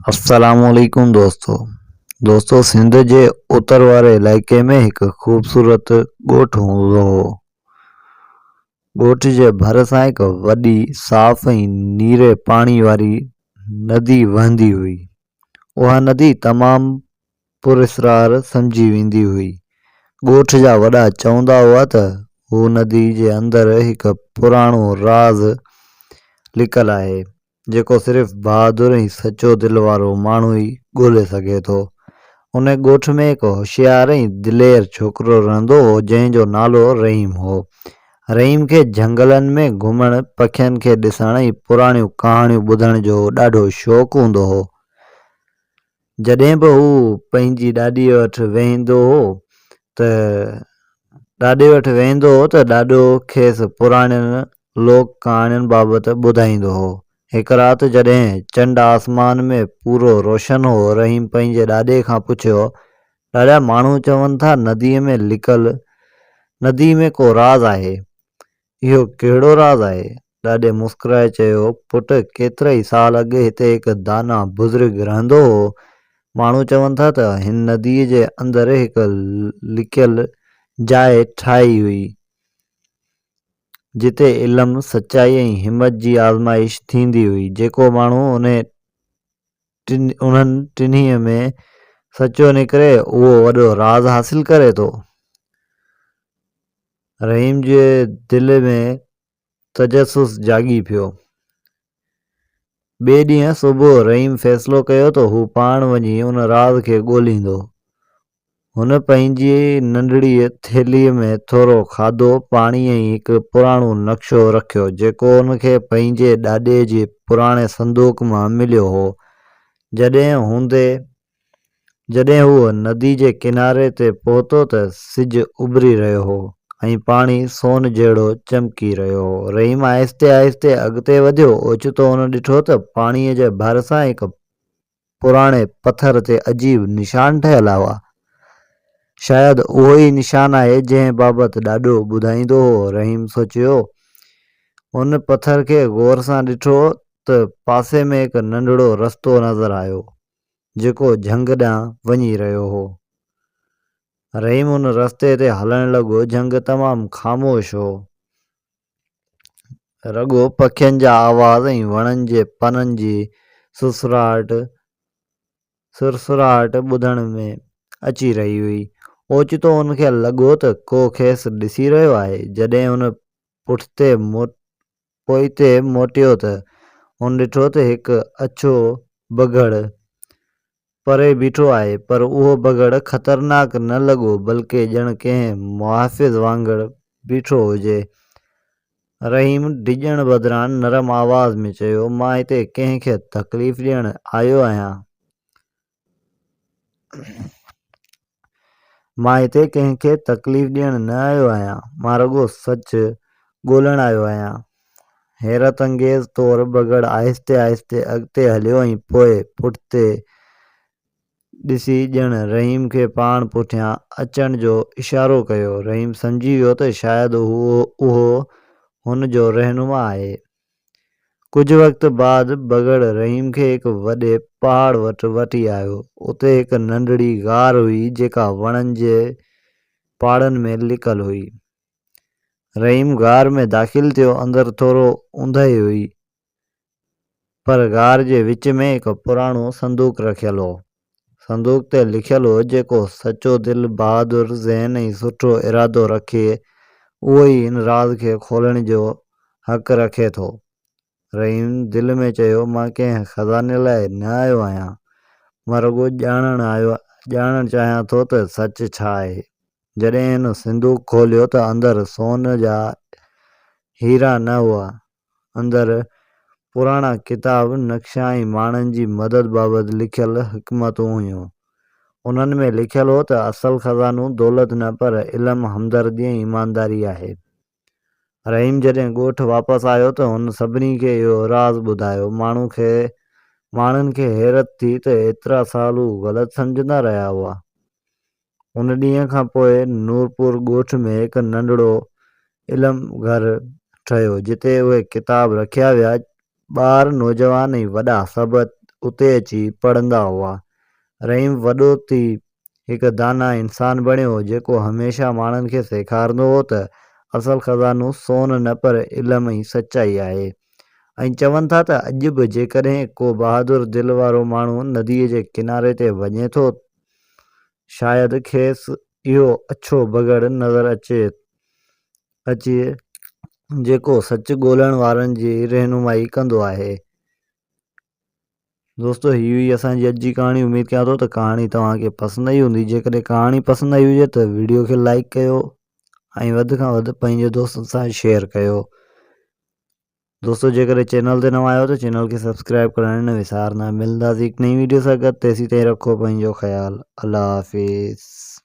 अस्सलामुअलैकुम दोस्तों सिंध जे उतर वारे इलाइक़े में हिक ख़ूबसूरत ॻोठ हूंदो हो। ॻोठ जे भरिसां हिक वॾी साफ़ ऐं नीरे पाणी वारी नदी वहंदी हुई। उहा नदी तमामु पुरस्रार सम्झी वेंदी हुई। ॻोठ जा वॾा चवंदा हुआ त हू नदी जे अंदरि हिक पुराणो राज़ लिकल आहे जेको सिर्फ़ बहादुर ऐं सचो दिलि वारो माण्हू ई ॻोल्हे सघे थो। उन ॻोठ में हिकु होशियारु ऐं दिलेर छोकिरो रहंदो हो जंहिंजो नालो रहीम हो। रहीम खे झंगलनि में घुमण, पखियुनि खे ॾिसण ऐं पुराणियूं कहाणियूं ॿुधण जो ॾाढो शौक़ु हूंदो हो। जॾहिं बि हू पंहिंजी ॾाॾीअ वटि वेंदो हो त ॾाॾो खेसि पुराणियुनि लोक कहाणियुनि बाबति ॿुधाईंदो हो। हिकु राति जॾहिं चंडु आसमान में पूरो रोशन हो, रहीम पंहिंजे ॾाॾे खां पुछियो, ॾाॾा, माण्हू चवनि था नदी में को राज़ आहे, इहो कहिड़ो राज़ आहे? ॾाॾे मुस्कुराए चयो, पुट, केतिरा ई साल अॻु हिते हिकु दाना बुज़ुर्ग रहंदो हो। माण्हू चवनि था त हिन नदीअ जे अंदरि हिकु लिकियल जाइ ठाही हुई जिते इल्मु, सचाई ऐं हिमत जी आज़माइश थींदी हुई। जेको माण्हू उन्हनि टिन्हीअ में सचो निकिरे उहो वॾो राज़ हासिल करे थो। रहीम जे दिलि में तजसुस जागी पियो। ॿिए ॾींहुं सुबुह रहीम फ़ैसिलो कयो त हू पाण वञी उन राज़ खे ॻोल्हींदो। हुन पंहिंजी नंढड़ी थेलीअ में थोरो खाधो, पाणी ऐं हिकु पुराणो नक्शो रखियो जेको हुनखे पंहिंजे ॾाॾे जे पुराणे संदूक मां मिलियो हो। जॾहिं हू नदी जे किनारे ते पहुतो त सिजु उभरी रहियो हो ऐं पाणी सोन जहिड़ो चमकी रहियो हो। रहीम आहिस्ते आहिस्ते अॻिते वधियो। ओचितो हुन ॾिठो त पाणीअ जे भरिसां हिकु पुराणे पथर ते अजीब निशान ठहियल हुआ। शायदि उहो ई निशान आहे जंहिं बाबति ॾाढो ॿुधाईंदो हो। रहीम सोचियो। हुन पथर खे गौर सां ॾिठो त पासे में हिकु नंढड़ो रस्तो नज़र आयो जेको झंग ॾांहुं वञी रहियो हो। रहीम हुन रस्ते ते हलण लॻो। झंग तमामु ख़ामोश हो। रॻो पखियुनि जा आवाज़ ऐं वणनि जे पननि जी सुरसुराहट ॿुधण में अची रही हुई। ओचितो हुनखे लॻो त को खेसि ॾिसी रहियो आहे। जॾहिं हुन पोइते मोटियो त हुन ॾिठो त हिकु अछो बघड़ परे बीठो आहे, पर उहो बघड़ ख़तरनाक न लॻो बल्कि ॼण कंहिं मुहाफ़िज़ वांगुरु बीठो हुजे। रहीम डिॼण बदिरां नरम आवाज़ में चयो, मां हिते कंहिंखे तकलीफ़ ॾियण आयो आहियां। मां रुॻो सच ॻोल्हण आयो आहियां। हैरत अंगेज़ तौरु बघड़ आहिस्ते आहिस्ते अॻिते हलियो ऐं पोइ पुठिते ॾिसी ॼण रहीम खे पाण पुठियां अचण जो इशारो कयो। रहीम सम्झी वियो त शायदि उहो हुन जो रहनुमा आहे। कुझु वक़्तु बाद बघड़ रहीम खे हिकु वॾे पहाड़ वटि वठी आयो। उते हिकु नंढड़ी गार हुई जेका वणनि जे पाड़नि में लिकल हुई। रहीम गार में दाख़िल थियो। अंदरि थोरो ऊंदहि हुई, पर गार जे विच में हिकु पुराणो संदूक रखियलु हो। संदूक ते लिखियलु हो, जेको सचो दिलि, बहादुर ज़हन ऐं सुठो इरादो रखे उहो ई हिन राज़ खे खोलण जो हक़ रखे थो। रहीम दिलि में चयो, मां कंहिं ख़ज़ाने लाइ न आयो आहियां, मां रुॻो ॼाणणु चाहियां थो त सच छा आहे। जॾहिं हिन संदूक खोलियो त अंदरि सोन जा हीरा न हुआ। अंदरि पुराणा किताब, नक्शा ऐं माण्हुनि जी मदद बाबति लिखियल हिकमतूं हुयूं। उन्हनि में लिखियलु हो त असलु ख़ज़ानो दौलत न पर इल्मु, हमदर्दी ऐं ईमानदारी आहे। रहीम जॾहिं ॻोठ वापसि आयो त हुन सभिनी खे इहो राज़ ॿुधायो। माण्हुनि खे हैरत थी त एतिरा साल हू ग़लति सम्झंदा रहिया हुआ। उन ॾींहं खां पोइ नूरपुर ॻोठ में हिकु नंढड़ो इल्मु घरु ठहियो जिते उहे किताब रखिया विया। ॿार, नौजवान ऐं वॾा सभु उते अची पढ़ंदा हुआ। रहीम वॾो थी हिकु दाना इंसान बणियो जेको हमेशह माण्हुनि खे सेखारींदो हो त असल खज़ानो सोन न पर इल्म ऐं सचाई आहे। ऐं चवनि था त अॼु बि जेकॾहिं को बहादुर दिलि वारो माण्हू नदीअ जे किनारे ते वञे थो शायदि खेसि इहो अछो बगड़ नज़र अचे जेको सच ॻोल्हण वारनि जी रहनुमाई कंदो आहे। दोस्तों ही हुई असांजी अॼु जी कहाणी। उमेद कयां थो त कहाणी तव्हांखे पसंदि आई हूंदी। जेकॾहिं कहाणी पसंदि आई हुजे त वीडियो खे लाइक कयो ऐं वधि खां वधि पंहिंजे दोस्तनि सां शेयर कयो। दोस्तों जेकॾहिं चैनल ते नवां आहियो त चैनल खे सब्सक्राइब करणु न विसारना। मिलंदासीं हिकु नई वीडियो सां गॾु। तेसीं ताईं रखो पंहिंजो ख़्यालु। अल्लाह हाफ़िज़।